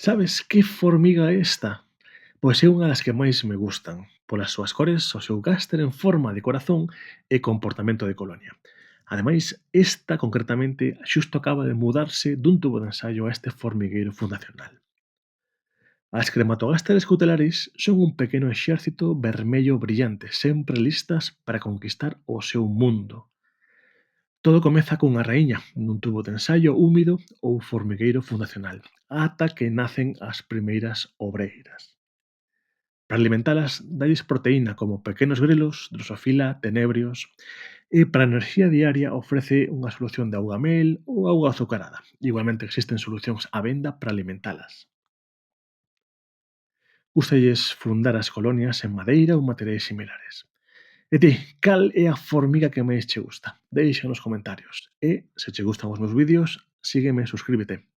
Sabes que formiga é esta? Pois é unha das que máis me gustan, polas súas cores, o seu gáster en forma de corazón e comportamento de colonia. Ademais, esta concretamente xusto acaba de mudarse dun tubo de ensaio a este formigueiro fundacional. As crematogásteres cutelaris son un pequeno exército vermello brillante, sempre listas para conquistar o seu mundo. Todo comeza cunha raíña nun tubo de ensaio húmido ou formigueiro fundacional, ata que nacen as primeiras obreiras. Para alimentalas, dalles proteína como pequenos grelos, drosofila, tenebrios, e para a enerxía diaria ofrece unha solución de augamel ou auga azucarada. Igualmente existen solucións á venda para alimentalas. Gústalles fundar as colonias en madeira ou materiais similares. E ti, cal é a formiga que máis che gusta? Deixa nos comentarios. E, se che gustan os meus vídeos, sígueme e suscríbete.